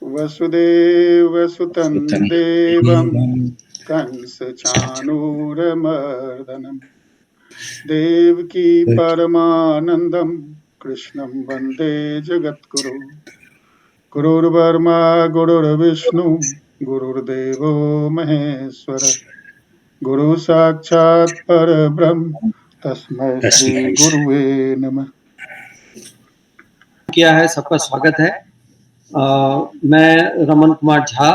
वसुदेवसुतं सुतं देवं देवं कंसचाणूरमर्दनम् देवकी परमानन्दं कृष्णं वन्दे जगद्गुरुं। गुरुर्ब्रह्मा गुरुर्विष्णु गुरुर्देवो महेश्वर गुरु साक्षात् परब्रह्म तस्मै श्री तस्मै गुरुवे नमः। किया है, सबका स्वागत है। मैं रमन कुमार झा,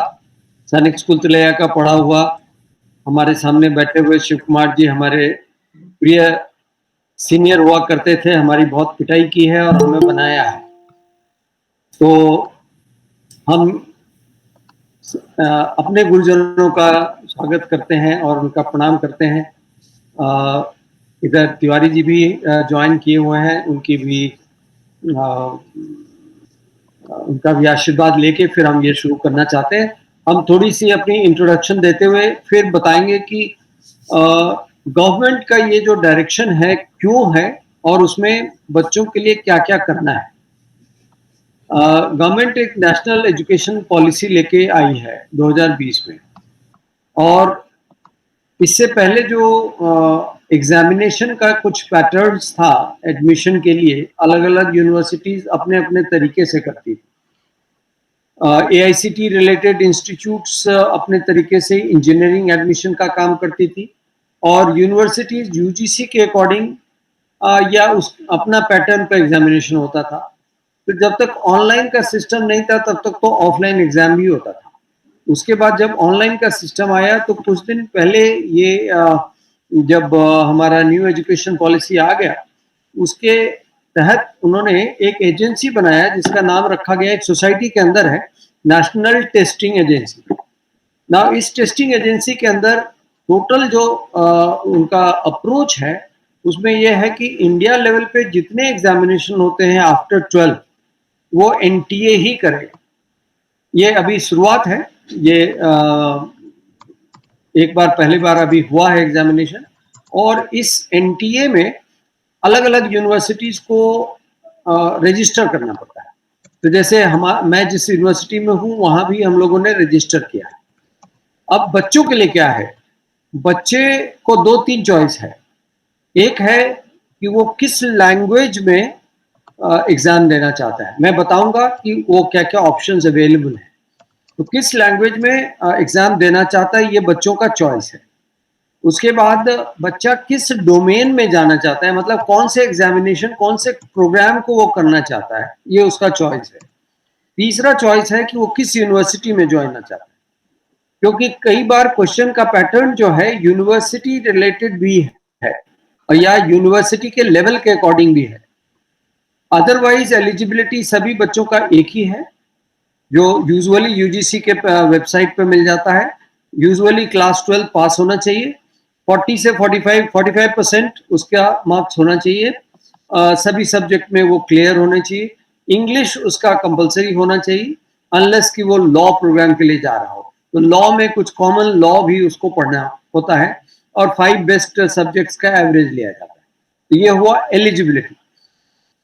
सैनिक स्कूल तिलैया का पढ़ा हुआ। हमारे सामने बैठे हुए शिव कुमार जी हमारे प्रिय सीनियर हुआ करते थे, हमारी बहुत पिटाई की है और हमें बनाया है। तो हम अपने गुरुजनों का स्वागत करते हैं और उनका प्रणाम करते हैं। इधर तिवारी जी भी ज्वाइन किए हुए हैं, उनका भी आशीर्वाद लेके फिर हम ये शुरू करना चाहते हैं। हम थोड़ी सी अपनी इंट्रोडक्शन देते हुए फिर बताएंगे कि गवर्नमेंट का ये जो डायरेक्शन है क्यों है और उसमें बच्चों के लिए क्या क्या करना है। गवर्नमेंट एक नेशनल एजुकेशन पॉलिसी लेके आई है 2020 में, और इससे पहले जो एग्जामिनेशन का कुछ पैटर्न्स था एडमिशन के लिए, अलग अलग यूनिवर्सिटीज अपने अपने तरीके से करती थी। AICT रिलेटेड इंस्टीट्यूट्स अपने तरीके से इंजीनियरिंग एडमिशन का काम करती थी, और यूनिवर्सिटीज UGC के अकॉर्डिंग या उस अपना पैटर्न पर एग्जामिनेशन होता था। तो जब तक ऑनलाइन का सिस्टम नहीं था तब तक तो ऑफलाइन एग्जाम भी होता था। उसके बाद जब ऑनलाइन का सिस्टम आया तो कुछ दिन पहले ये जब हमारा न्यू एजुकेशन पॉलिसी आ गया, उसके तहत उन्होंने एक एजेंसी बनाया जिसका नाम रखा गया, एक सोसाइटी के अंदर है, नेशनल टेस्टिंग एजेंसी। ना इस टेस्टिंग एजेंसी के अंदर टोटल जो उनका अप्रोच है उसमें यह है कि इंडिया लेवल पे जितने एग्जामिनेशन होते हैं आफ्टर 12 वो NTA ही करे। ये अभी शुरुआत है, ये एक बार पहली बार अभी हुआ है एग्जामिनेशन, और इस NTA में अलग अलग यूनिवर्सिटीज को रजिस्टर करना पड़ता है। तो जैसे मैं जिस यूनिवर्सिटी में हूँ वहां भी हम लोगों ने रजिस्टर किया है। अब बच्चों के लिए क्या है, बच्चे को 2-3 चॉइस है। एक है कि वो किस लैंग्वेज में एग्जाम देना चाहता है। मैं बताऊंगा कि वो क्या क्या ऑप्शंस अवेलेबल है। तो किस लैंग्वेज में एग्जाम देना चाहता है, ये बच्चों का चॉइस है। उसके बाद बच्चा किस डोमेन में जाना चाहता है, मतलब कौन से एग्जामिनेशन, कौन से प्रोग्राम को वो करना चाहता है, ये उसका चॉइस है। तीसरा चॉइस है कि वो किस यूनिवर्सिटी में ज्वाइन करना चाहता है, क्योंकि कई बार क्वेश्चन का पैटर्न जो है यूनिवर्सिटी रिलेटेड भी है और या यूनिवर्सिटी के लेवल के अकॉर्डिंग भी है। अदरवाइज एलिजिबिलिटी सभी बच्चों का एक ही है, जो यूजुअली UGC के वेबसाइट पे मिल जाता है। यूजुअली क्लास 12 पास होना चाहिए, 40 से 45% उसका मार्क्स होना चाहिए। सभी सब्जेक्ट में वो क्लियर होने चाहिए। इंग्लिश उसका कंपलसरी होना चाहिए, अनलेस कि वो लॉ प्रोग्राम के लिए जा रहा हो। तो लॉ में कुछ कॉमन लॉ भी उसको पढ़ना होता है, और 5 बेस्ट सब्जेक्ट्स का एवरेज लिया जाता है। तो ये हुआ एलिजिबिलिटी।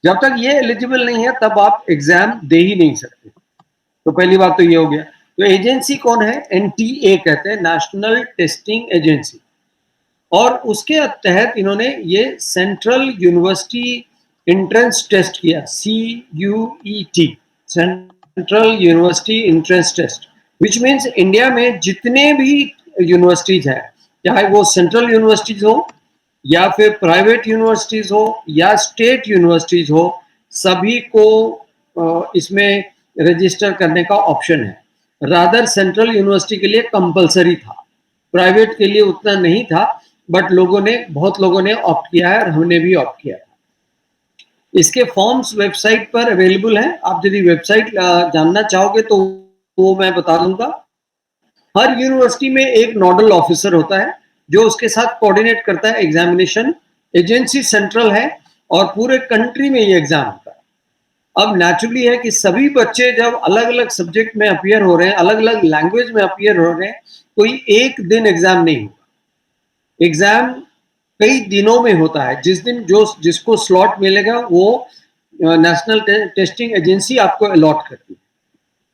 जब तक ये एलिजिबल नहीं है तब आप एग्जाम दे ही नहीं सकते। तो पहली बात तो ये हो गया। तो एजेंसी कौन है, NTA कहते हैं, नेशनल टेस्टिंग एजेंसी। और उसके तहत इन्होंने ये सेंट्रल यूनिवर्सिटी एंट्रेंस टेस्ट किया, CUET, central university entrance test, which means India में जितने भी यूनिवर्सिटीज हैं, चाहे वो सेंट्रल यूनिवर्सिटीज हो या फिर प्राइवेट यूनिवर्सिटीज हो या स्टेट यूनिवर्सिटीज हो, सभी को इसमें रजिस्टर करने का ऑप्शन है। रादर सेंट्रल यूनिवर्सिटी के लिए कंपलसरी था, प्राइवेट के लिए उतना नहीं था, बट बहुत लोगों ने ऑप्ट किया है और हमने भी ऑप्ट किया है। इसके फॉर्म्स वेबसाइट पर अवेलेबल हैं। आप यदि वेबसाइट जानना चाहोगे तो वो मैं बता दूंगा। हर यूनिवर्सिटी में एक नोडल ऑफिसर होता है जो उसके साथ कोऑर्डिनेट करता है एग्जामिनेशन। एजेंसी सेंट्रल है और पूरे कंट्री में ये एग्जाम होता है। अब नेचुरली है कि सभी बच्चे जब अलग अलग सब्जेक्ट में अपीयर हो रहे हैं, अलग अलग लैंग्वेज में अपीयर हो रहे हैं, कोई एक दिन एग्जाम नहीं होगा। एग्जाम कई दिनों में होता है। जिस दिन जिसको स्लॉट मिलेगा वो नेशनल टेस्टिंग एजेंसी आपको अलॉट करती है।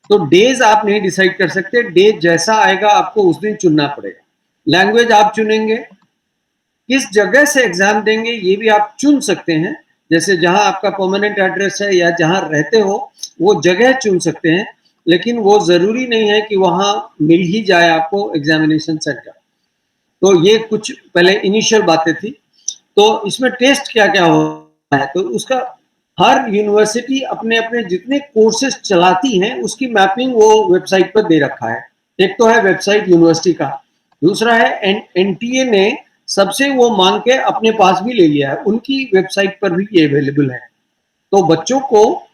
तो डेज आप नहीं डिसाइड कर सकते, डे जैसा आएगा आपको उस दिन चुनना पड़ेगा। लैंग्वेज आप चुनेंगे, किस जगह से एग्जाम देंगे ये भी आप चुन सकते हैं, जैसे जहां आपका परमानेंट एड्रेस है या जहां रहते हो वो जगह चुन सकते हैं, लेकिन वो जरूरी नहीं है कि वहां मिल ही जाए आपको एग्जामिनेशन सेंटर। तो ये कुछ पहले इनिशियल बातें थी। तो इसमें टेस्ट क्या क्या होता है, तो उसका हर यूनिवर्सिटी अपने अपने जितने कोर्सेज चलाती हैं उसकी मैपिंग वो वेबसाइट पर दे रखा है। एक तो है वेबसाइट यूनिवर्सिटी का, दूसरा है एनटीए ने सबसे वो मांग के अपने पास भी ले लिया है, उनकी वेबसाइट पर भी ये अवेलेबल है। तो बच्चों को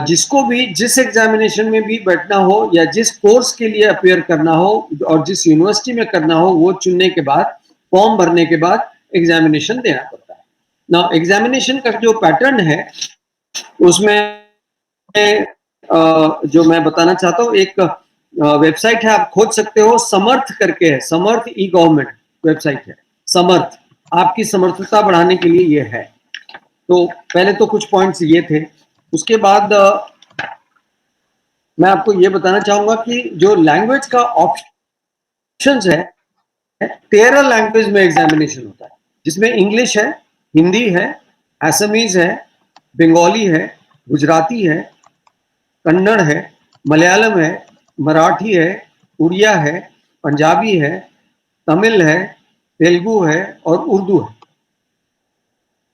जिसको भी जिस एग्जामिनेशन में भी बैठना हो या जिस कोर्स के लिए अपेयर करना हो और जिस यूनिवर्सिटी में करना हो, वो चुनने के बाद फॉर्म भरने के बाद एग्जामिनेशन देना पड़ता है ना। एग्जामिनेशन का जो पैटर्न है उसमें जो मैं बताना चाहता हूँ, एक वेबसाइट है, आप खोज सकते हो, समर्थ करके है, समर्थ ई गवर्नमेंट वेबसाइट है। समर्थ आपकी समर्थता बढ़ाने के लिए ये है। तो पहले तो कुछ पॉइंट्स ये थे, उसके बाद मैं आपको ये बताना चाहूंगा कि जो लैंग्वेज का ऑप्शंस है, 13 लैंग्वेज में एग्जामिनेशन होता है, जिसमें इंग्लिश है, हिंदी है, असमीज है, बंगाली है, गुजराती है, कन्नड़ है, मलयालम है, मराठी है, उड़िया है, पंजाबी है, तमिल है, तेलुगु है और उर्दू है।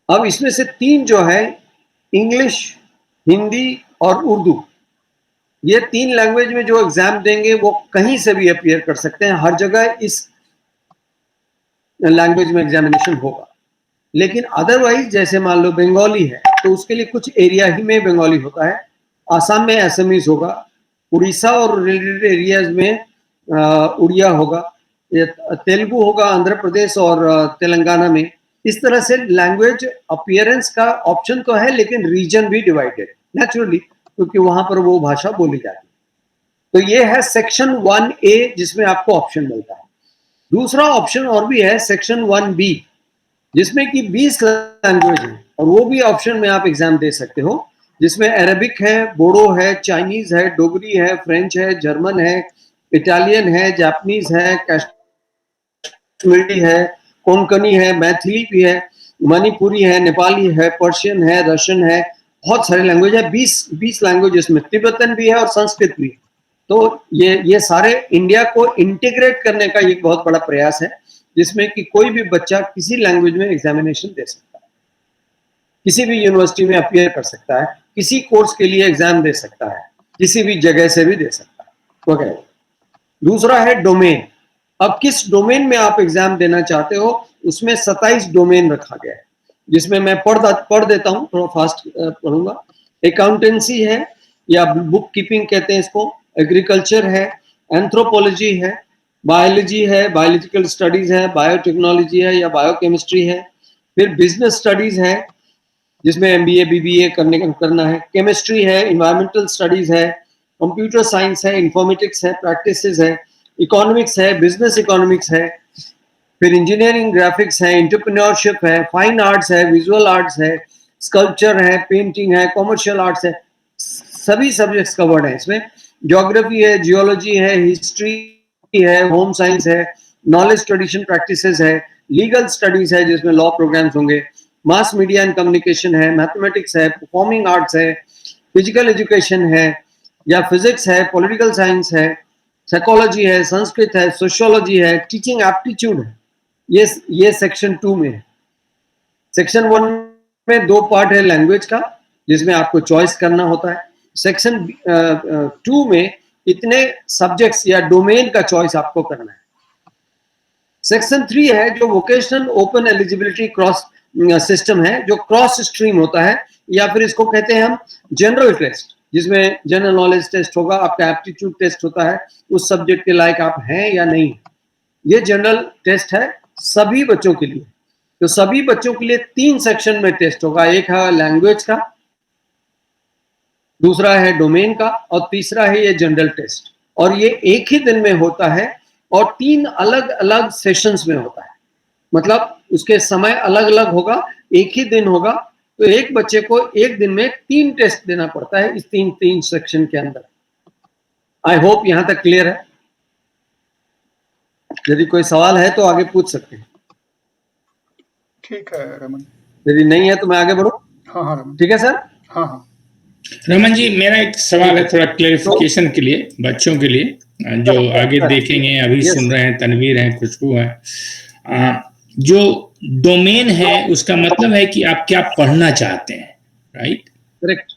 अब इसमें से 3 जो है, इंग्लिश, हिंदी और उर्दू, ये 3 लैंग्वेज में जो एग्जाम देंगे वो कहीं से भी अपीयर कर सकते हैं, हर जगह इस लैंग्वेज में एग्जामिनेशन होगा। लेकिन अदरवाइज जैसे मान लो बंगाली है तो उसके लिए कुछ एरिया ही में बंगाली होता है, आसाम में असमीज होगा, उड़ीसा और रिलेटेड एरियाज में उड़िया होगा, तेलुगु होगा आंध्र प्रदेश और तेलंगाना में। इस तरह से लैंग्वेज अपीयरेंस का ऑप्शन तो है, लेकिन रीजन भी डिवाइडेड नेचुरली, क्योंकि वहां पर वो भाषा बोली जाती है। तो ये है सेक्शन 1A जिसमें आपको ऑप्शन मिलता है। दूसरा ऑप्शन और भी है सेक्शन 1B, जिसमें कि 20 लैंग्वेज है और वो भी ऑप्शन में आप एग्जाम दे सकते हो, जिसमें अरेबिक है, बोडो है, चाइनीज है, डोगरी है, फ्रेंच है, जर्मन है, इटालियन है, जापानीज है, कश्मीरी है, कोंकणी है, मैथिली भी है, मणिपुरी है, नेपाली है, पर्शियन है, रशियन है, बहुत सारे लैंग्वेज है, 20 लैंग्वेज इसमें, तिब्बतन भी है और संस्कृत भी। तो ये सारे इंडिया को इंटीग्रेट करने का एक बहुत बड़ा प्रयास है, जिसमें कि कोई भी बच्चा किसी लैंग्वेज में एग्जामिनेशन दे सकता है, किसी भी यूनिवर्सिटी में अपीयर कर सकता है, किसी कोर्स के लिए एग्जाम दे सकता है, किसी भी जगह से भी दे सकता है वगैरह। दूसरा है डोमेन। अब किस डोमेन में आप एग्जाम देना चाहते हो, उसमें 27 डोमेन रखा गया है, जिसमें मैं पढ़ देता हूँ, थोड़ा फास्ट पढ़ूंगा। अकाउंटेंसी है या बुक कीपिंग कहते हैं इसको, एग्रीकल्चर है, एंथ्रोपोलॉजी है, बायोलॉजी है, बायोलॉजिकल स्टडीज है, बायोटेक्नोलॉजी है या बायोकेमिस्ट्री है, फिर बिजनेस स्टडीज है जिसमें MBA BBA करना है, केमिस्ट्री है, इन्वायरमेंटल स्टडीज है, कंप्यूटर साइंस है, इंफॉर्मेटिक्स है, प्रैक्टिसेस है, इकोनॉमिक्स है, बिजनेस इकोनॉमिक्स है, फिर इंजीनियरिंग, ग्राफिक्स है, एंटरप्रेन्योरशिप है, फाइन आर्ट्स है, विजुअल आर्ट्स है, स्कल्पचर है, पेंटिंग है, कॉमर्शियल आर्ट्स है, सभी सब्जेक्ट्स कवर्ड है इसमें। ज्योग्राफी है, जियोलॉजी है, हिस्ट्री है, होम साइंस है, नॉलेज ट्रेडिशन प्रैक्टिसेस है, लीगल स्टडीज है जिसमें लॉ प्रोग्राम्स होंगे, मास मीडिया एंड कम्युनिकेशन है, मैथमेटिक्स है, परफॉर्मिंग आर्ट्स है, फिजिकल एजुकेशन है या फिजिक्स है, पॉलिटिकल साइंस है, साइकोलॉजी है, संस्कृत है, सोशियोलॉजी है, टीचिंग एप्टीट्यूड है। ये सेक्शन 2 में है। सेक्शन 1 में 2 पार्ट है लैंग्वेज का, जिसमें आपको चॉइस करना होता है। सेक्शन 2 में इतने सब्जेक्ट्स या डोमेन का चॉइस आपको करना है। सेक्शन 3 है जो vocational open eligibility cross system है, जो क्रॉस स्ट्रीम होता है, या फिर इसको कहते हैं हम जनरल टेस्ट, जिसमें जनरल नॉलेज टेस्ट होगा, आपका एप्टीट्यूड टेस्ट होता है, उस सब्जेक्ट के लायक आप हैं या नहीं। ये जनरल टेस्ट है सभी बच्चों के लिए। तो सभी बच्चों के लिए 3 सेक्शन में टेस्ट होगा, एक है लैंग्वेज का, दूसरा है डोमेन का और तीसरा है ये जनरल टेस्ट। और ये एक ही दिन में होता है और 3 अलग अलग सेशंस में होता है, मतलब उसके समय अलग अलग होगा, एक ही दिन होगा। तो एक बच्चे को एक दिन में 3 टेस्ट देना पड़ता है इस 3 सेक्शन के अंदर। आई होप यहाँ तक क्लियर है। यदि कोई सवाल है तो आगे पूछ सकते हैं, ठीक है रमन। यदि नहीं है तो मैं आगे बढ़ूं। हाँ हाँ रमन। ठीक है सर। हाँ हाँ रमन जी, मेरा एक सवाल है थोड़ा तो क्लेरिफिकेशन के लिए, बच्चों के लिए जो आगे देखेंगे, अभी यस सुन रहे हैं, तनवीर हैं, खुशबू हैं। जो डोमेन है उसका मतलब है कि आप क्या पढ़ना चाहते हैं, राइट? करेक्ट।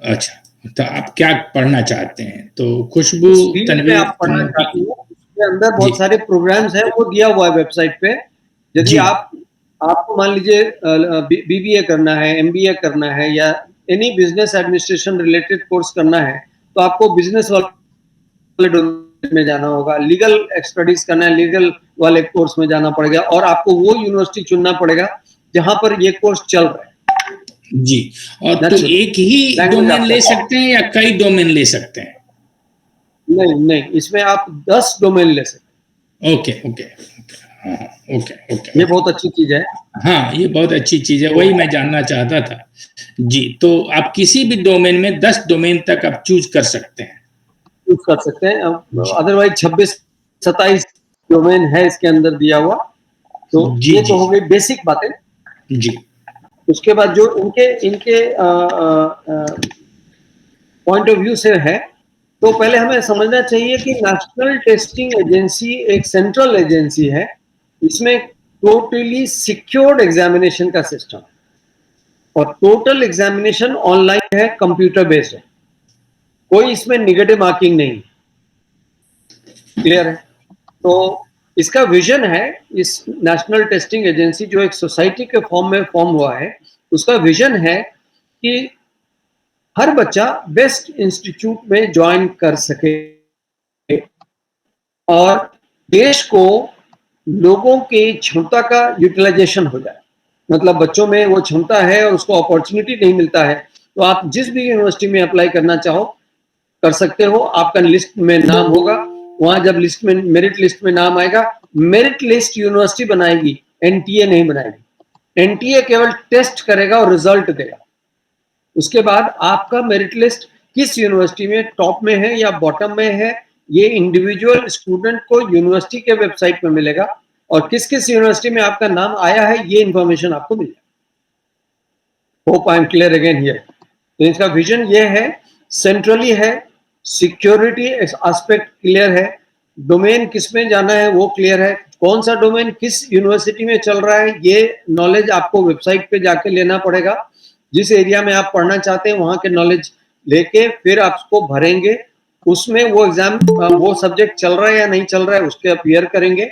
अच्छा, तो आप क्या पढ़ना चाहते हैं? तो खुशबू, इस फील्ड में तनवीर, आप पढ़ना तुम चाहते हो, उसके अंदर जी बहुत सारे प्रोग्राम्स हैं, वो दिया हुआ है वेबसाइट पे। यदि जी आपको मान लीजिए बीबीए करना है, एमबीए करना है, या any business administration related course करना है, तो आपको बिजनेस वाले डोमेन में जाना होगा। लीगल स्टडीज करना है, लीगल वाले कोर्स में जाना पड़ेगा, और आपको वो यूनिवर्सिटी चुनना पड़ेगा जहां पर ये कोर्स चल रहा है। जी। और तो नेचुरल एक ही लैंग्वेज डोमेन ले आपका, सकते हैं या कई डोमेन ले सकते हैं? नहीं नहीं, इसमें आप 10 डोमेन ले सकते ओके ओके, हाँ ओके हैं। ओके ये ओके। बहुत अच्छी चीज है। हाँ, ये बहुत अच्छी चीज है, तो वही मैं जानना चाहता था। जी, तो आप किसी भी डोमेन में 10 डोमेन तक आप चूज कर सकते हैं। यूज कर सकते हैं। जी अदरवाइज 26-27 डोमेन है इसके अंदर दिया हुआ। तो जी ये जी तो हो गई बेसिक बातें। जी उसके बाद जो इनके इनके पॉइंट ऑफ व्यू से है, तो पहले हमें समझना चाहिए कि नेशनल टेस्टिंग एजेंसी एक सेंट्रल एजेंसी है। इसमें टोटली सिक्योर्ड एग्जामिनेशन का सिस्टम है, और टोटल एग्जामिनेशन ऑनलाइन है, कंप्यूटर बेस्ड है, कोई इसमें निगेटिव मार्किंग नहीं। क्लियर है? तो इसका विजन है, इस नेशनल टेस्टिंग एजेंसी जो एक सोसाइटी के फॉर्म में फॉर्म हुआ है, उसका विजन है कि हर बच्चा बेस्ट इंस्टीट्यूट में ज्वाइन कर सके, और देश को लोगों की क्षमता का यूटिलाइजेशन हो जाए। मतलब बच्चों में वो क्षमता है और उसको अपॉर्चुनिटी नहीं मिलता है, तो आप जिस भी यूनिवर्सिटी में अप्लाई करना चाहो कर सकते हो। आपका लिस्ट में नाम होगा, वहां जब लिस्ट में, मेरिट लिस्ट में नाम आएगा, मेरिट लिस्ट यूनिवर्सिटी बनाएगी, एनटीए नहीं बनाएगी। एनटीए केवल टेस्ट करेगा और रिजल्ट देगा। उसके बाद आपका मेरिट लिस्ट किस यूनिवर्सिटी में टॉप में है या बॉटम में है, ये इंडिविजुअल स्टूडेंट को यूनिवर्सिटी के वेबसाइट में मिलेगा, और किस किस यूनिवर्सिटी में आपका नाम आया है ये इंफॉर्मेशन आपको मिलेगा। Hope I am clear again here. तो इसका विजन ये है, सेंट्रली है, सिक्योरिटी एस्पेक्ट क्लियर है, डोमेन किस में जाना है वो क्लियर है, कौन सा डोमेन किस यूनिवर्सिटी में चल रहा है ये नॉलेज आपको वेबसाइट पे जाके लेना पड़ेगा। जिस एरिया में आप पढ़ना चाहते हैं वहां के नॉलेज लेके फिर आपको भरेंगे, उसमें वो एग्जाम, वो सब्जेक्ट चल रहा है या नहीं चल रहा है उसके अपीयर करेंगे,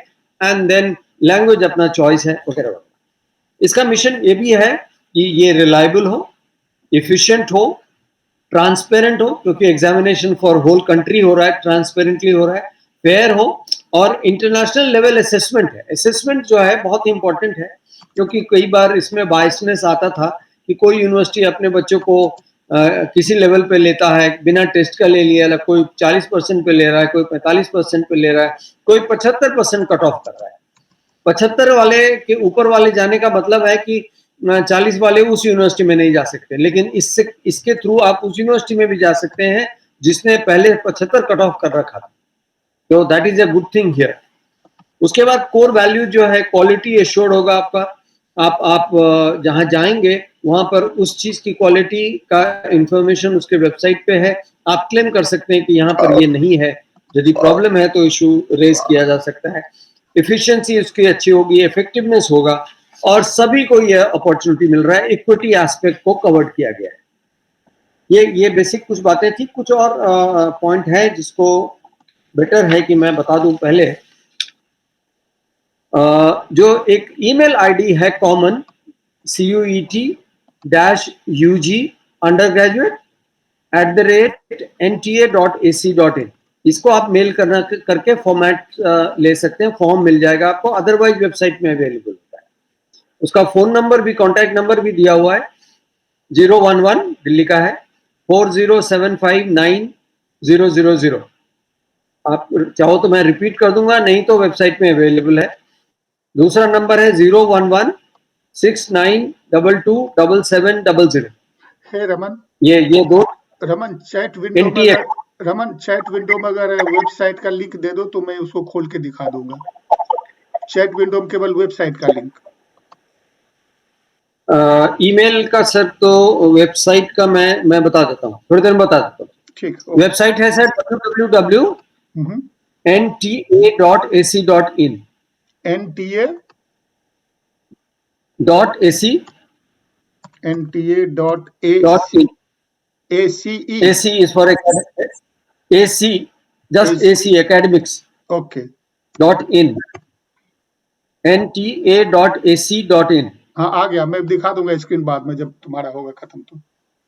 एंड देन लैंग्वेज अपना चॉइस है वगैरह वगैरह। इसका मिशन ये भी है कि ये रिलायबल हो, इफिशिएंट हो, ट्रांसपेरेंट हो, क्योंकि एग्जामिनेशन फॉर होल कंट्री हो रहा है, ट्रांसपेरेंटली हो रहा है, फेयर हो, और इंटरनेशनल लेवल असेसमेंट है। असेसमेंट जो है बहुत ही इंपॉर्टेंट है, क्योंकि कई बार इसमें बायसनेस आता था कि कोई यूनिवर्सिटी अपने बच्चों को किसी लेवल पे लेता है, बिना टेस्ट का ले लिया, कोई 40% पे ले रहा है, कोई 45% पे ले रहा है, कोई 75% कट ऑफ कर रहा है। 75 वाले के ऊपर वाले जाने का मतलब है कि 40 वाले उस यूनिवर्सिटी में नहीं जा सकते, लेकिन इसके थ्रू आप उस यूनिवर्सिटी में भी जा सकते हैं जिसने पहले 75 कट ऑफ कर रखा था। तो that is a good thing here. उसके बाद कोर वैल्यू जो है, क्वालिटी एश्योर्ड होगा आपका। आप जहां जाएंगे वहां पर उस चीज की क्वालिटी का इंफॉर्मेशन उसके वेबसाइट पे है, आप क्लेम कर सकते हैं कि यहाँ पर ये नहीं है। यदि प्रॉब्लम है तो इशू रेज किया जा सकता है। इफिशिएंसी उसकी अच्छी होगी, इफेक्टिवनेस होगा, और सभी को ये अपॉर्चुनिटी मिल रहा है। इक्विटी एस्पेक्ट को कवर्ड किया गया है। ये बेसिक कुछ बातें थी। कुछ और पॉइंट है जिसको बेटर है कि मैं बता दूं पहले। जो एक ईमेल आईडी है कॉमन, CUET-UG_undergraduate@nta.ac.in, इसको आप मेल करके फॉर्मेट ले सकते हैं, फॉर्म मिल जाएगा आपको, अदरवाइज वेबसाइट में अवेलेबल होता है। उसका फोन नंबर भी, कॉन्टैक्ट नंबर भी दिया हुआ है, 011 दिल्ली का है, 40759000। आप चाहो तो मैं रिपीट कर दूंगा, नहीं तो वेबसाइट में अवेलेबल है। दूसरा नंबर है 01169227700। हे रमन, ये दो रमन चैट विंडो का एनटीए। रमन, चैट विंडो में अगर वेबसाइट का लिंक दे दो तो मैं उसको खोल के दिखा दूंगा। चैट विंडो में केवल वेबसाइट का लिंक। ईमेल का सर, तो वेबसाइट का मैं बता देता हूँ, थोड़ी देर में बता देता हूँ। ठीक, वेबसाइट है sir hmm, www.nta.ac.in NTA .ac.in ACE AC is for academics. AC, just AC, academics. Okay, .in nta.ac.in हाँ आ गया, मैं दिखा दूंगा स्क्रीन बाद में जब तुम्हारा होगा खत्म तो।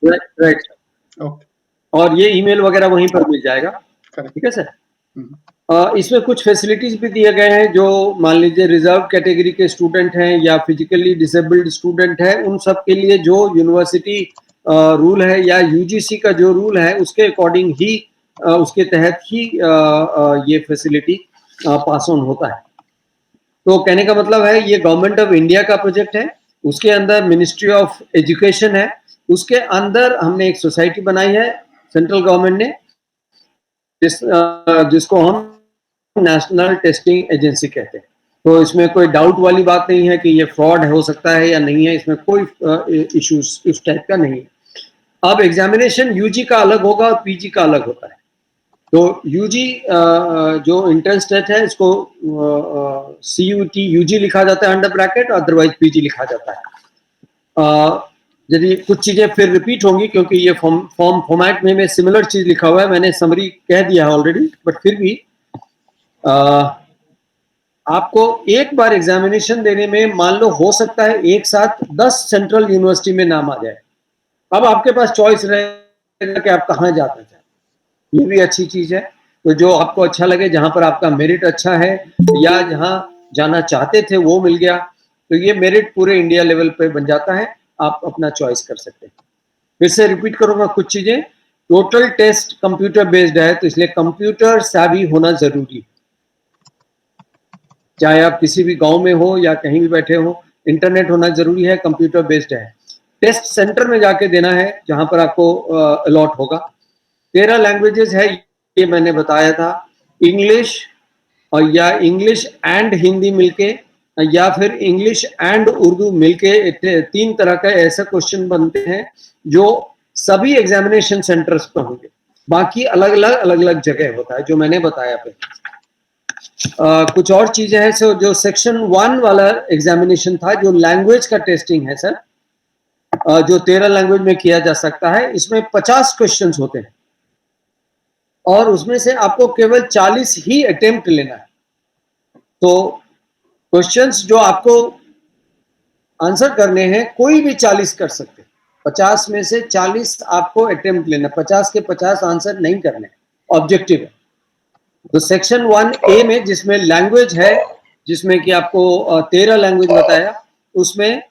राइट। ओके, और ये ईमेल वगैरह वहीं पर मिल जाएगा, करेक्ट। ठीक है सर। इसमें कुछ फैसिलिटीज भी दिए गए हैं, जो मान लीजिए रिजर्व कैटेगरी के स्टूडेंट हैं या फिजिकली डिसेबल्ड स्टूडेंट हैं, उन सब के लिए जो यूनिवर्सिटी रूल है या यूजीसी का जो रूल है उसके अकॉर्डिंग ही उसके तहत ही ये फैसिलिटी पास ऑन होता है। तो कहने का मतलब है ये गवर्नमेंट ऑफ इंडिया का प्रोजेक्ट है, उसके अंदर मिनिस्ट्री ऑफ एजुकेशन है, उसके अंदर हमने एक सोसाइटी बनाई है सेंट्रल गवर्नमेंट ने, जिसको हम नेशनल टेस्टिंग एजेंसी कहते हैं। तो इसमें कोई डाउट वाली बात नहीं है कि ये फ्रॉड हो सकता है या नहीं है, इसमें कोई इश्यूज इस टाइप का नहीं है। अब एग्जामिनेशन यूजी का अलग होगा और पीजी का अलग होता है। तो यूजी जो एंट्रेंस टेस्ट है इसको सीयूटी यूजी लिखा जाता है अंडर ब्रैकेट, अदरवाइज पीजी लिखा जाता है। यदि कुछ चीजें फिर रिपीट होंगी क्योंकि ये फॉर्मेट में सिमिलर चीज लिखा हुआ है, मैंने समरी कह दिया है ऑलरेडी, बट फिर भी आपको एक बार एग्जामिनेशन देने में मान लो हो सकता है एक साथ 10 सेंट्रल यूनिवर्सिटी में नाम आ जाए। अब आपके पास चॉइस रहेगा कि आप कहाँ जाना चाहते, ये भी अच्छी चीज है। तो जो आपको अच्छा लगे, जहां पर आपका मेरिट अच्छा है या जहां जाना चाहते थे वो मिल गया, तो ये मेरिट पूरे इंडिया लेवल पे बन जाता है, आप अपना चॉइस कर सकते हैं। फिर से रिपीट करूंगा कुछ चीजें। टोटल टेस्ट कंप्यूटर बेस्ड है, तो इसलिए कंप्यूटर savvy होना जरूरी है। चाहे आप किसी भी गांव में हो या कहीं भी बैठे हो, इंटरनेट होना जरूरी है, कंप्यूटर बेस्ड है। टेस्ट सेंटर में जाके देना है जहां पर आपको अलॉट होगा। 13 लैंग्वेजेस है, ये मैंने बताया था। इंग्लिश और या इंग्लिश एंड हिंदी मिलके या फिर इंग्लिश एंड उर्दू मिलके 3 तरह का ऐसा क्वेश्चन बनते हैं जो सभी एग्जामिनेशन सेंटर्स पर होंगे। बाकी अलग अलग जगह होता है, जो मैंने बताया पे। कुछ और चीजें हैं, जो सेक्शन 1 वाला एग्जामिनेशन था, जो लैंग्वेज का टेस्टिंग है सर, जो 13 लैंग्वेज में किया जा सकता है, इसमें 50 क्वेश्चंस होते हैं और उसमें से आपको केवल 40 ही अटेम्प्ट लेना है। तो क्वेश्चंस जो आपको आंसर करने हैं, कोई भी 40 कर सकते हैं। 50 में से 40 आपको अटेम्प्ट लेना, 50 के 50 आंसर नहीं करने, ऑब्जेक्टिव है। तो सेक्शन 1A में जिसमें लैंग्वेज है, जिसमें कि आपको 13 लैंग्वेज बताया, उसमें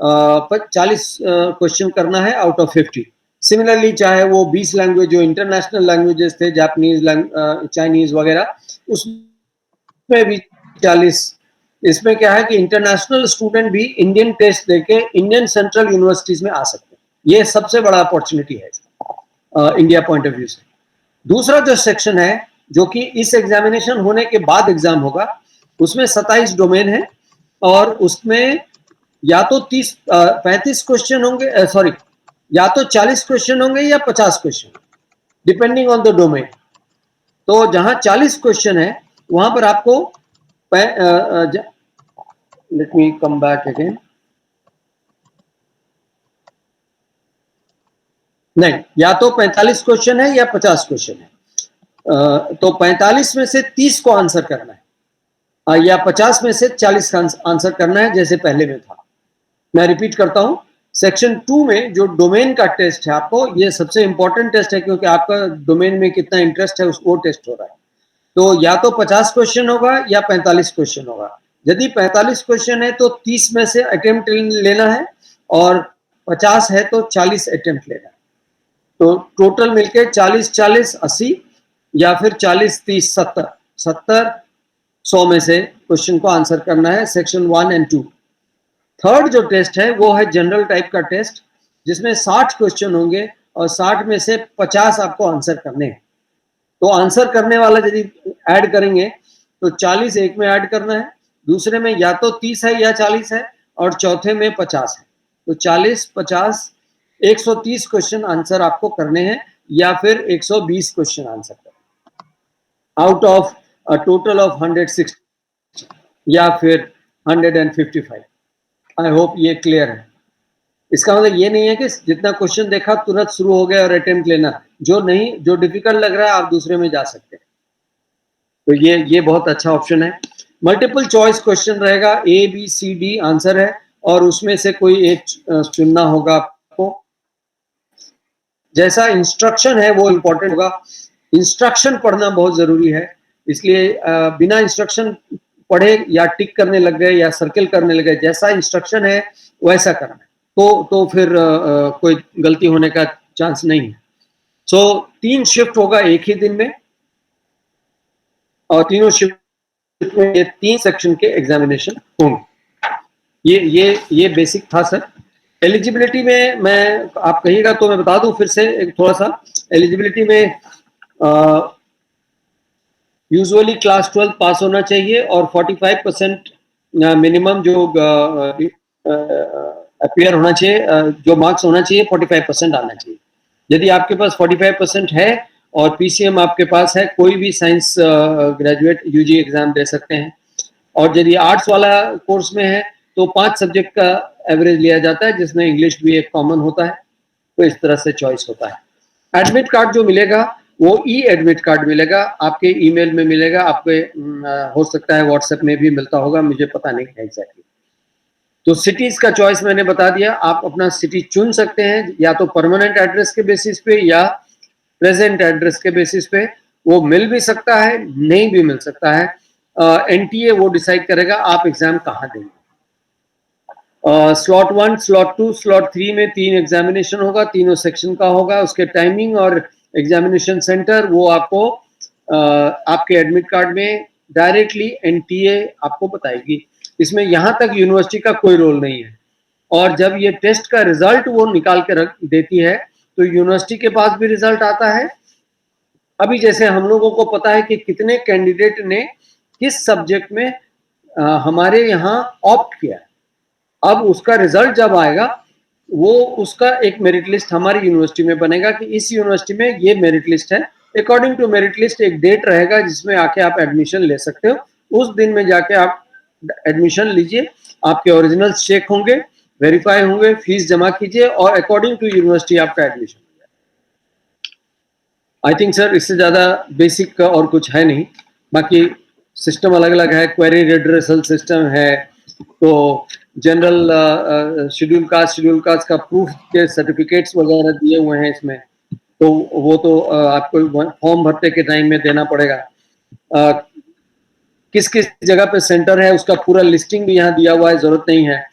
40 क्वेश्चन करना है आउट ऑफ 50। सिमिलरली चाहे वो 20 लैंग्वेज जो इंटरनेशनल लैंग्वेजेस थे, जापानीज, चाइनीज वगैरह, उसमें भी 40। इसमें क्या है कि इंटरनेशनल स्टूडेंट भी इंडियन टेस्ट देके इंडियन सेंट्रल यूनिवर्सिटीज में आ सकते हैं। ये सबसे बड़ा अपॉर्चुनिटी है इंडिया पॉइंट ऑफ व्यू से। दूसरा जो सेक्शन है, जो कि इस एग्जामिनेशन होने के बाद एग्जाम होगा, उसमें 27 डोमेन है और उसमें या तो 35 क्वेश्चन होंगे, सॉरी, या तो 40 क्वेश्चन होंगे या 50 question, depending on the domain. तो जहां 40 क्वेश्चन है वहां पर आपको let me come back again, नहीं, या तो 45 क्वेश्चन है या 50 क्वेश्चन है। तो 45 में से 30 को आंसर करना है या 50 में से 40 का आंसर करना है, जैसे पहले में था। मैं रिपीट करता हूं, सेक्शन 2 में जो डोमेन का टेस्ट है, आपको ये सबसे इंपॉर्टेंट टेस्ट है क्योंकि आपका डोमेन में कितना इंटरेस्ट है वो टेस्ट हो रहा है। तो या तो 50 क्वेश्चन होगा या 45 क्वेश्चन होगा। यदि 45 क्वेश्चन है तो 30 में से अटेम्प्ट लेना है और 50 है तो 40 अटेम्प्ट लेना है। तो टोटल मिलके 40 40 80 या फिर 40 30 70 70 100 में से क्वेश्चन को आंसर करना है, सेक्शन 1 एंड 2। थर्ड जो टेस्ट है वो है जनरल टाइप का टेस्ट, जिसमें 60 क्वेश्चन होंगे और 60 में से 50 आपको आंसर करने हैं। तो आंसर करने वाला यदि ऐड करेंगे तो 40 एक में ऐड करना है, दूसरे में या तो 30 है या 40 है, और चौथे में 50 है। तो 40, 50, 130 क्वेश्चन आंसर आपको करने हैं, या फिर 120 क्वेश्चन आंसर करने out of a total of 160 या फिर 155। आई होप ये क्लियर है। इसका मतलब ये नहीं है कि जितना क्वेश्चन देखा तुरंत शुरू हो गया और अटेम्प्ट लेना, जो नहीं, जो डिफिकल्ट लग रहा है आप दूसरे में जा सकते हैं। तो ये बहुत अच्छा ऑप्शन है। मल्टीपल चॉइस क्वेश्चन रहेगा, A B C D answer है, और उसमें से कोई एक चुनना होगा आपको। जैसा इंस्ट्रक्शन है वो इंपॉर्टेंट होगा। इंस्ट्रक्शन पढ़ना बहुत जरूरी है, इसलिए बिना इंस्ट्रक्शन पढ़े या टिक करने लग गए या सर्कल करने लग गए, जैसा इंस्ट्रक्शन है वैसा करना है, तो फिर कोई गलती होने का चांस नहीं है। सो 3 शिफ्ट होगा एक ही दिन में, और तीनों शिफ्ट में ये 3 सेक्शन के एग्जामिनेशन होंगे। ये बेसिक था सर। एलिजिबिलिटी में मैं, आप कहिएगा तो मैं बता दूं फिर से एक थोड़ा सा। एलिजिबिलिटी में यूजुअली क्लास 12 पास होना चाहिए, और 45% मिनिमम जो अपीयर होना चाहिए, जो मार्क्स होना चाहिए 45% आना चाहिए। यदि आपके पास 45% है और पीसीएम आपके पास है, कोई भी साइंस ग्रेजुएट यूजी एग्जाम दे सकते हैं। और यदि आर्ट्स वाला कोर्स में है तो 5 सब्जेक्ट का एवरेज लिया जाता है, जिसमें इंग्लिश भी एक कॉमन होता है। तो इस तरह से चॉइस होता है। एडमिट कार्ड जो मिलेगा वो ई एडमिट कार्ड मिलेगा, आपके ईमेल में मिलेगा, आपके हो सकता है व्हाट्सएप में भी मिलता होगा, मुझे पता नहीं है एग्जैक्टली। तो सिटीज का चॉइस मैंने बता दिया, आप अपना सिटी चुन सकते हैं, या तो परमानेंट एड्रेस के बेसिस पे या प्रेजेंट एड्रेस के बेसिस पे। वो मिल भी सकता है, नहीं भी मिल सकता है। एनटीए वो डिसाइड करेगा आप एग्जाम कहाँ देंगे। स्लॉट 1, स्लॉट 2, स्लॉट 3 में 3 एग्जामिनेशन होगा, तीनों सेक्शन का होगा। उसके टाइमिंग और एग्जामिनेशन सेंटर वो आपको आपके एडमिट कार्ड में डायरेक्टली एनटीए आपको बताएगी। इसमें यहां तक यूनिवर्सिटी का कोई रोल नहीं है। और जब ये टेस्ट का रिजल्ट वो निकाल के रख देती है तो यूनिवर्सिटी के पास भी रिजल्ट आता है। अभी जैसे हम लोगों को पता है कि कितने कैंडिडेट ने किस सब्जेक्ट में हमारे यहाँ ऑप्ट किया है, अब उसका रिजल्ट जब आएगा वो उसका एक मेरिट लिस्ट हमारी यूनिवर्सिटी में बनेगा कि इस यूनिवर्सिटी में ये मेरिट लिस्ट है। अकॉर्डिंग टू मेरिट लिस्ट एक डेट रहेगा जिसमें आके आप एडमिशन ले सकते हो। उस दिन में जाके आप एडमिशन लीजिए, आपके ओरिजिनल्स चेक होंगे, वेरीफाई होंगे, फीस जमा कीजिए, और अकॉर्डिंग टू यूनिवर्सिटी आपका एडमिशन हो जाए। आई थिंक सर इससे ज्यादा बेसिक और कुछ है नहीं। बाकी सिस्टम अलग अलग है, क्वेरी रिड्रेसल सिस्टम है, तो जनरल शेड्यूल कास्ट का प्रूफ के सर्टिफिकेट्स वगैरह दिए हुए हैं इसमें, तो वो तो आपको फॉर्म भरते के टाइम में देना पड़ेगा। किस किस जगह पे सेंटर है उसका पूरा लिस्टिंग भी यहाँ दिया हुआ है, जरूरत नहीं है।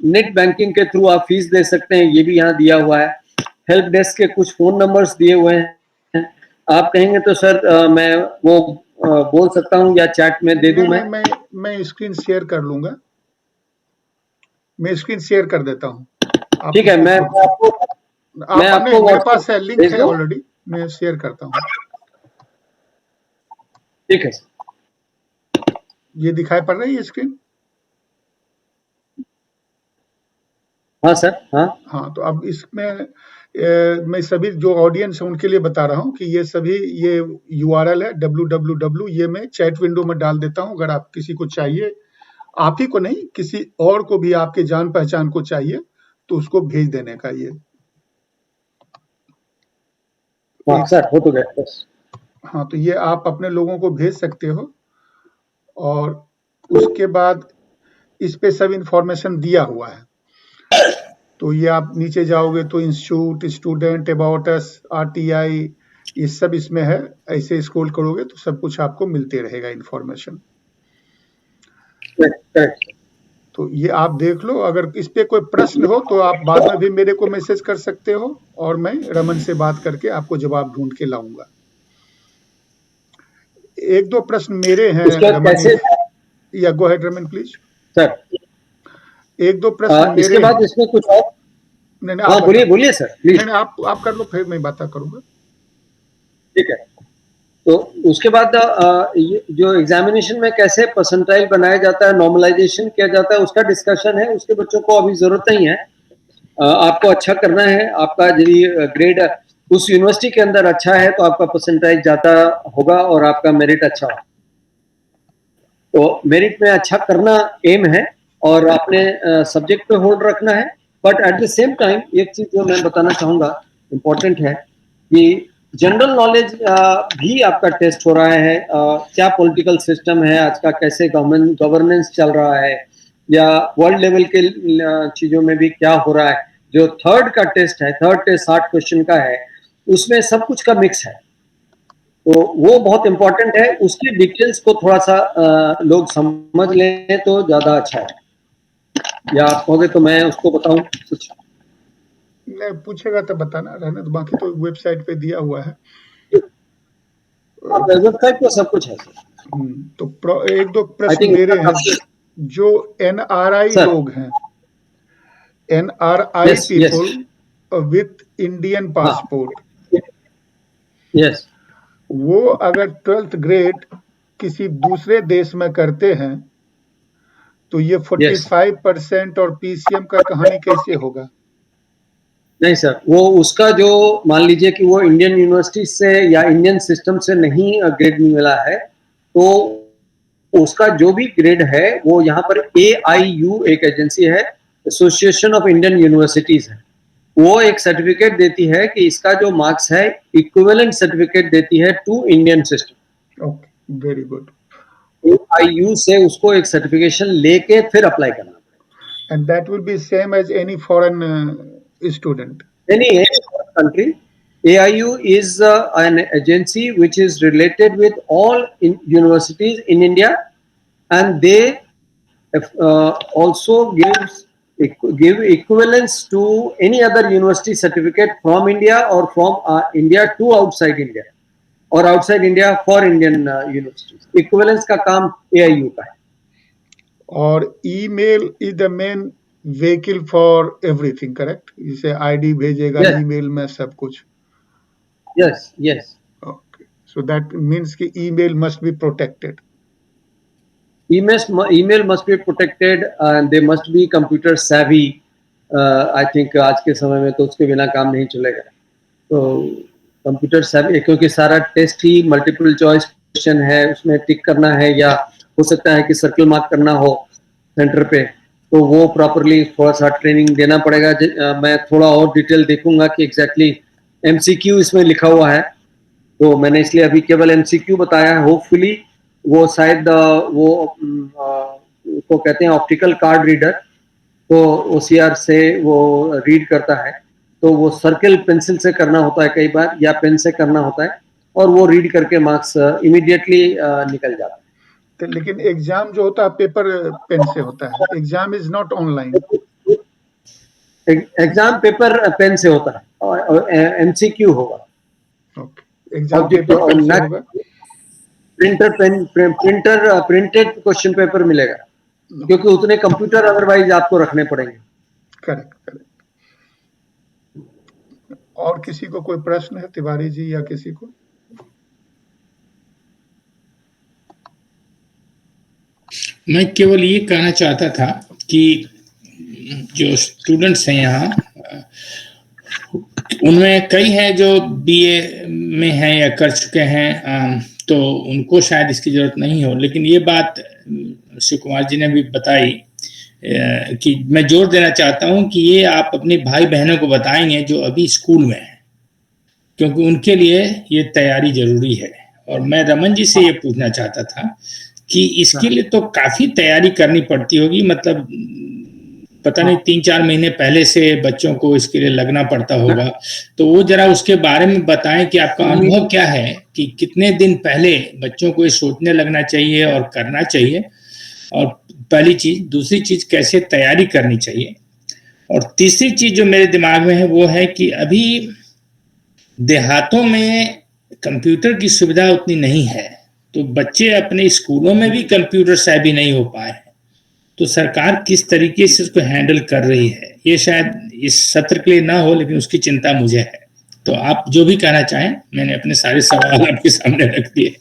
नेट बैंकिंग के थ्रू आप फीस दे सकते हैं, ये भी यहाँ दिया हुआ है। हेल्प डेस्क के कुछ फोन नंबर्स दिए हुए हैं। आप कहेंगे तो सर मैं वो बोल सकता हूँ या चैट में दे दूं? मैं स्क्रीन शेयर कर लूंगा, मैं स्क्रीन शेयर कर देता हूँ। ठीक है, मैं आपको मेरे पास है, लिंक है ऑलरेडी, मैं शेयर करता हूँ। ठीक है, ये दिखाई पड़ रही है स्क्रीन? हाँ सर, हाँ। तो अब इसमें मैं सभी जो ऑडियंस है उनके लिए बता रहा हूँ कि ये सभी ये URL है www, ये मैं चैट विंडो में डाल देता हूँ। अगर आप किसी को चाहिए, आप ही को नहीं किसी और को भी आपके जान पहचान को चाहिए तो उसको भेज देने का। ये सर हो तो गया। हाँ, तो ये आप अपने लोगों को भेज सकते हो, और उसके बाद इस पे सब इंफॉर्मेशन दिया हुआ है। तो ये आप नीचे जाओगे तो institute, student, about us, RTI, ये सब इसमें है। ऐसे स्क्रॉल करोगे तो सब कुछ आपको मिलते रहेगा इंफॉर्मेशन। तो ये आप देख लो। अगर इस पे कोई प्रश्न हो तो आप बाद में भी मेरे को मैसेज कर सकते हो, और मैं रमन से बात करके आपको जवाब ढूंढ के लाऊंगा। 1-2 प्रश्न मेरे हैं रमन, या go ahead Raman please. Sir 1-2 प्रश्न मेरे। इसके बाद इसमें कुछ और? नहीं, बोलिए सर प्लीज। नहीं, आप कर लो, फिर मैं बात करूंगा। ठीक है। तो उसके बाद जो एग्जामिनेशन में कैसे परसेंटाइल बनाया जाता है, नॉर्मलाइजेशन किया जाता है, उसका डिस्कशन है। उसके बच्चों को अभी जरूरत नहीं है। आपको अच्छा करना है, आपका यदि ग्रेड उस यूनिवर्सिटी के अंदर अच्छा है तो आपका परसेंटाइल ज्यादा होगा और आपका मेरिट अच्छा होगा। तो मेरिट में अच्छा करना एम है और अपने सब्जेक्ट पे होल्ड रखना है। But at the same time एक चीज जो मैं बताना चाहूंगा इम्पोर्टेंट है कि जनरल नॉलेज भी आपका टेस्ट हो रहा है। क्या पॉलिटिकल सिस्टम है आज का, कैसे गवर्नेंस चल रहा है, या वर्ल्ड लेवल के चीजों में भी क्या हो रहा है। जो थर्ड का टेस्ट है, थर्ड टेस्ट 60 क्वेश्चन का है, उसमें सब कुछ का मिक्स है। तो वो बहुत इंपॉर्टेंट है। उसकी डिटेल्स को थोड़ा सा लोग समझ लें तो ज्यादा अच्छा है। या आप कहोगे तो मैं उसको बताऊं कुछ? नहीं, पूछेगा तो बताना, रहने तो बाकी तो वेबसाइट पे दिया हुआ है। वेबसाइट पे सब कुछ है सर। तो एक दो आई प्रश्न थिंक मेरे हैं। जो एनआरआई सर। लोग हैं, NRI yes yes people with Indian हाँ पासपोर्ट, यस वो अगर 12th ग्रेड किसी दूसरे देश में करते हैं तो ये यस 45% और पीसीएम का कहानी कैसे होगा? नहीं सर, वो उसका जो मान लीजिए कि वो इंडियन यूनिवर्सिटी से या इंडियन सिस्टम से नहीं ग्रेड मिला है, तो उसका जो भी ग्रेड है वो यहाँ पर AIU एक एजेंसी है, एसोसिएशन ऑफ इंडियन यूनिवर्सिटीज है, वो एक सर्टिफिकेट देती है कि इसका जो मार्क्स है इक्विवेलेंट सर्टिफिकेट देती है to Indian system. Okay, very good. AIU से उसको एक सर्टिफिकेशन लेके फिर अप्लाई करना। And that will be same as any foreign student. Any country, AIU is an agency which is related with all universities in India, and they also give equivalence to any other university certificate from India or from India to outside India, or outside India for Indian universities. Equivalence का काम AIU का है। और email is the main vehicle for everything, correct? जैसे ID भेजेगा Yes, email में सब कुछ। yes, yes. Okay, so that means कि email must be protected. Email must be protected and they must be computer savvy. I think आज के समय में तो उसके बिना काम नहीं चलेगा। तो कंप्यूटर savvy, क्योंकि सारा टेस्ट ही मल्टीपल चॉइस क्वेश्चन है, उसमें टिक करना है या हो सकता है कि सर्कल मार्क करना हो सेंटर पे, तो वो प्रॉपरली थोड़ा सा ट्रेनिंग देना पड़ेगा। मैं थोड़ा और डिटेल देखूंगा कि एग्जैक्टली MCQ इसमें लिखा हुआ है, तो मैंने इसलिए अभी केवल MCQ बताया है। होपफुली वो शायद वो को कहते हैं ऑप्टिकल कार्ड रीडर, तो OCR से वो रीड करता है, तो वो सर्कल पेंसिल से करना होता है कई बार, या पेन से करना होता है, और वो रीड करके मार्क्स इमीडिएटली निकल जाता तो लेकिन एग्जाम जो होता है पेपर पेन से होता है, एग्जाम इज नॉट ऑनलाइन। है। एग्जाम पेपर पेन से होता है और MCQ होगा। ओके, एग्जाम पेपर पेन से होगा। प्रिंटेड क्वेश्चन पेपर मिलेगा, क्योंकि उतने कंप्यूटर अदरवाइज आपको रखने पड़ेंगे। Correct correct. और किसी को कोई प्रश्न है तिवारी जी या किसी को? मैं केवल ये कहना चाहता था कि जो स्टूडेंट्स हैं यहाँ, उनमें कई हैं जो BA में हैं या कर चुके हैं, तो उनको शायद इसकी जरूरत नहीं हो, लेकिन ये बात शिव कुमार जी ने भी बताई कि मैं जोर देना चाहता हूँ कि ये आप अपने भाई बहनों को बताएंगे जो अभी स्कूल में हैं, क्योंकि उनके लिए ये तैयारी जरूरी है। और मैं रमन जी से ये पूछना चाहता था कि इसके लिए तो काफी तैयारी करनी पड़ती होगी, मतलब पता नहीं 3-4 महीने पहले से बच्चों को इसके लिए लगना पड़ता होगा, तो वो जरा उसके बारे में बताएं कि आपका अनुभव क्या है कि कितने दिन पहले बच्चों को ये सोचने लगना चाहिए और करना चाहिए, और पहली चीज। दूसरी चीज, कैसे तैयारी करनी चाहिए। और तीसरी चीज जो मेरे दिमाग में है वो है कि अभी देहातों में कंप्यूटर की सुविधा उतनी नहीं है, तो बच्चे अपने स्कूलों में भी कंप्यूटर savvy नहीं हो पाए हैं, तो सरकार किस तरीके से उसको हैंडल कर रही है, ये शायद इस सत्र के लिए ना हो, लेकिन उसकी चिंता मुझे है। तो आप जो भी कहना चाहें, मैंने अपने सारे सवाल आपके सामने रख दिए।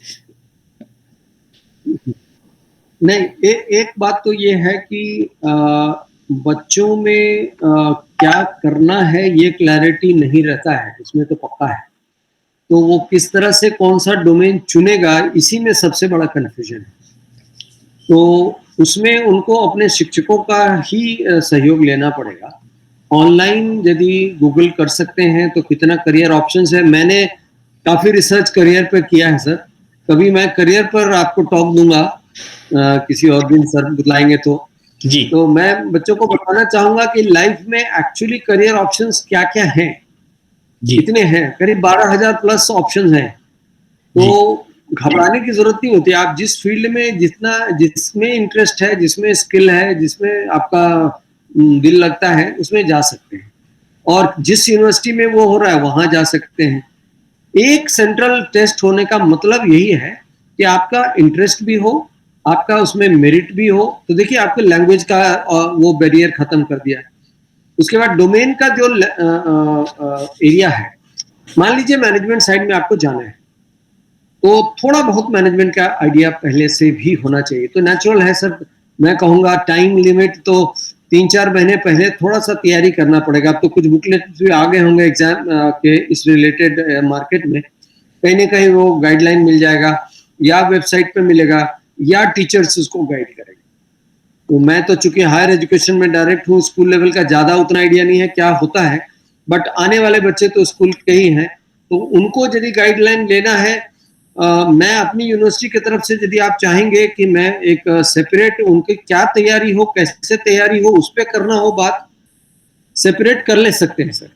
नहीं, एक बात तो ये है कि बच्चों में क्या करना है ये क्लैरिटी नहीं रहता है, इसमें तो पक्का है। तो वो किस तरह से कौन सा डोमेन चुनेगा, इसी में सबसे बड़ा कन्फ्यूजन है। तो उसमें उनको अपने शिक्षकों का ही सहयोग लेना पड़ेगा। ऑनलाइन यदि गूगल कर सकते हैं तो कितना करियर ऑप्शंस है, मैंने काफ़ी रिसर्च करियर पर किया है सर। कभी मैं करियर पर आपको टॉक दूंगा, किसी और दिन सर बुलाएंगे जी। तो मैं बच्चों को बताना चाहूंगा कि लाइफ में एक्चुअली करियर ऑप्शंस क्या क्या हैं। जी। कितने हैं, करीब 12,000 प्लस ऑप्शंस हैं। तो घबराने की जरूरत नहीं होती। आप जिस फील्ड में जिसमें इंटरेस्ट है, जिसमें स्किल है, जिसमें आपका दिल लगता है, उसमें जा सकते हैं। और जिस यूनिवर्सिटी में वो हो रहा है वहां जा सकते हैं। एक सेंट्रल टेस्ट होने का मतलब यही है कि आपका इंटरेस्ट भी हो, आपका उसमें मेरिट भी हो। तो देखिए, आपके लैंग्वेज का वो बैरियर खत्म कर दिया है। उसके बाद डोमेन का जो एरिया है, मान लीजिए मैनेजमेंट साइड में आपको जाना है, तो थोड़ा बहुत मैनेजमेंट का आइडिया पहले से भी होना चाहिए। तो नेचुरल है सर, मैं कहूँगा टाइम लिमिट तो 3-4 महीने पहले थोड़ा सा तैयारी करना पड़ेगा। अब तो कुछ बुकलेट भी आ गए होंगे एग्जाम के इस रिलेटेड मार्केट में, कहीं ना कहीं वो गाइडलाइन मिल जाएगा, या वेबसाइट पे मिलेगा, या टीचर्स उसको गाइड करेंगे। तो मैं तो चूंकि हायर एजुकेशन में डायरेक्ट हूँ, स्कूल लेवल का ज़्यादा उतना आइडिया नहीं है क्या होता है, बट आने वाले बच्चे तो स्कूल के ही हैं, तो उनको यदि गाइडलाइन लेना है, मैं अपनी यूनिवर्सिटी की तरफ से यदि आप चाहेंगे कि मैं एक सेपरेट उनकी क्या तैयारी हो, कैसे तैयारी हो, उस पर करना हो बात, सेपरेट कर ले सकते हैं सर।